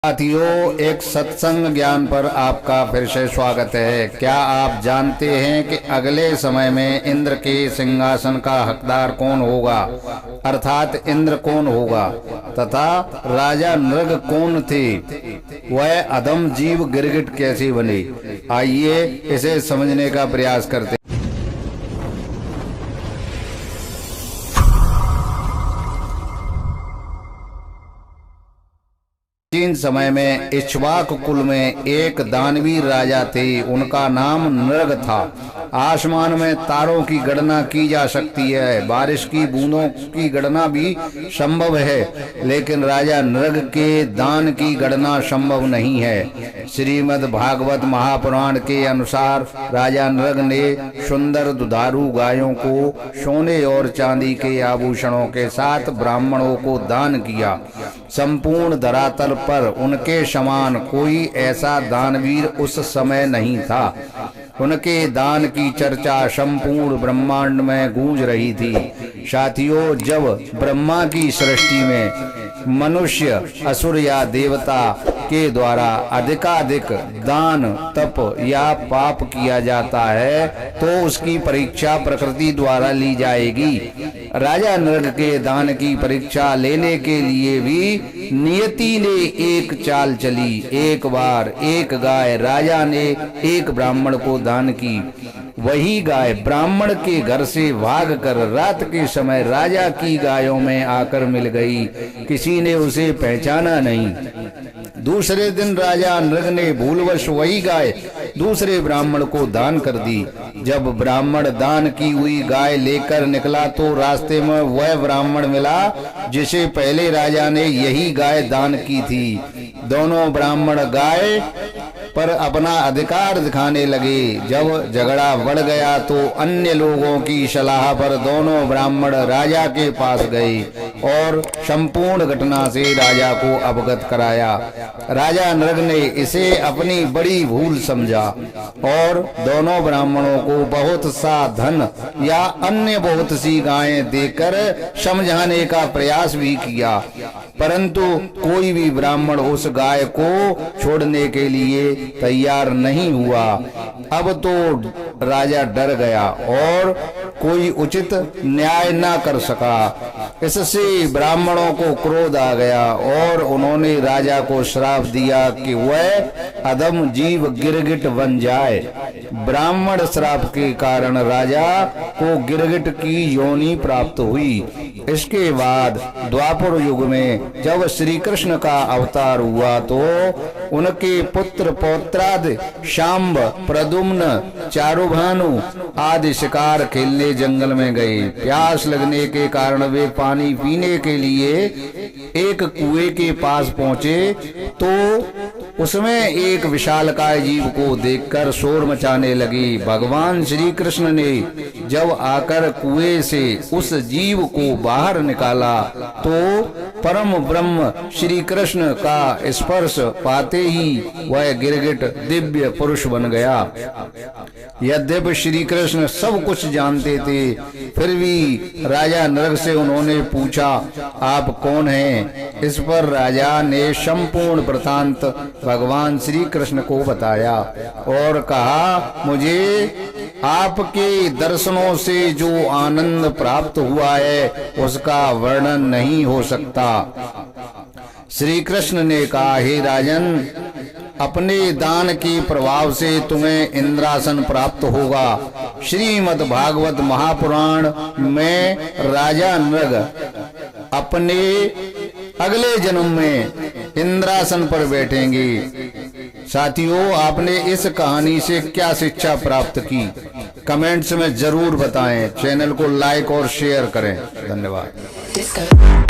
साथियों, एक सत्संग ज्ञान पर आपका फिर से स्वागत है। क्या आप जानते हैं कि अगले समय में इंद्र के सिंहासन का हकदार कौन होगा, अर्थात इंद्र कौन होगा तथा राजा नृग कौन थे, वह अधम जीव गिरगिट कैसे बने? आइए इसे समझने का प्रयास करते हैं। प्राचीन समय में इक्ष्वाक कुल में एक दानवीर राजा थे। उनका नाम नृग था। आसमान में तारों की गणना की जा सकती है, बारिश की बूंदों की गणना भी संभव है, लेकिन राजा नृग के दान की गणना संभव नहीं है। श्रीमद् भागवत महापुराण के अनुसार राजा नृग ने सुंदर दुधारू गायों को सोने और चांदी के आभूषणों के साथ ब्राह्मणों को दान किया। संपूर्ण धरातल पर उनके समान कोई ऐसा दानवीर उस समय नहीं था। उनके दान की चर्चा संपूर्ण ब्रह्मांड में गूंज रही थी। साथियों, जब ब्रह्मा की सृष्टि में मनुष्य, असुर या देवता के द्वारा अधिकाधिक दान, तप या पाप किया जाता है तो उसकी परीक्षा प्रकृति द्वारा ली जाएगी। राजा नृग के दान की परीक्षा लेने के लिए भी नियति ने एक चाल चली। एक बार एक गाय राजा ने एक ब्राह्मण को दान की। वही गाय ब्राह्मण के घर से भागकर रात के समय राजा की गायों में आकर मिल गई। किसी ने उसे पहचाना नहीं। दूसरे दिन राजा नृग ने भूलवश वही गाय दूसरे ब्राह्मण को दान कर दी। जब ब्राह्मण दान की हुई गाय लेकर निकला तो रास्ते में वह ब्राह्मण मिला जिसे पहले राजा ने यही गाय दान की थी। दोनों ब्राह्मण गाय पर अपना अधिकार दिखाने लगे। जब झगड़ा बढ़ गया तो अन्य लोगों की सलाह पर दोनों ब्राह्मण राजा के पास गए और संपूर्ण घटना से राजा को अवगत कराया। राजा नृग ने इसे अपनी बड़ी भूल समझा और दोनों ब्राह्मणों को बहुत सा धन या अन्य बहुत सी गायें देकर समझाने का प्रयास भी किया, परंतु कोई भी ब्राह्मण उस गाय को छोड़ने के लिए तैयार नहीं हुआ। अब तो राजा डर गया और कोई उचित न्याय न कर सका। इससे ब्राह्मणों को क्रोध आ गया और उन्होंने राजा को श्राप दिया कि वह अधम जीव गिरगिट बन जाए। ब्राह्मण श्राप के कारण राजा को गिरगिट की योनि प्राप्त हुई। इसके बाद द्वापर युग में जब श्री कृष्ण का अवतार हुआ तो उनके पुत्र पौत्रादि शांब, प्रद्युम्न, चारुभानु आदि शिकार खेलने जंगल में गए। प्यास लगने के कारण वे पानी पीने के लिए एक कुएं के पास पहुंचे तो उसमें एक विशालकाय जीव को देखकर शोर मचाने लगी। भगवान श्री कृष्ण ने जब आकर कुएं से उस जीव को बाहर निकाला तो परम ब्रह्म श्री कृष्ण का स्पर्श पाते ही वह गिरगिट दिव्य पुरुष बन गया। यद्यपि श्री कृष्ण सब कुछ जानते थे, फिर भी राजा नृग से उन्होंने पूछा, आप कौन हैं? इस पर राजा ने संपूर्ण वृतांत भगवान श्री कृष्ण को बताया और कहा, मुझे आपके दर्शनों से जो आनंद प्राप्त हुआ है उसका वर्णन नहीं हो सकता। श्री कृष्ण ने कहा, हे राजन, अपने दान के प्रभाव से तुम्हें इंद्रासन प्राप्त होगा। श्रीमद् भागवत महापुराण में राजा नृग अपने अगले जन्म में इंद्रासन पर बैठेंगे। साथियों, आपने इस कहानी से क्या शिक्षा प्राप्त की? कमेंट्स में जरूर बताएं। चैनल को लाइक और शेयर करें। धन्यवाद।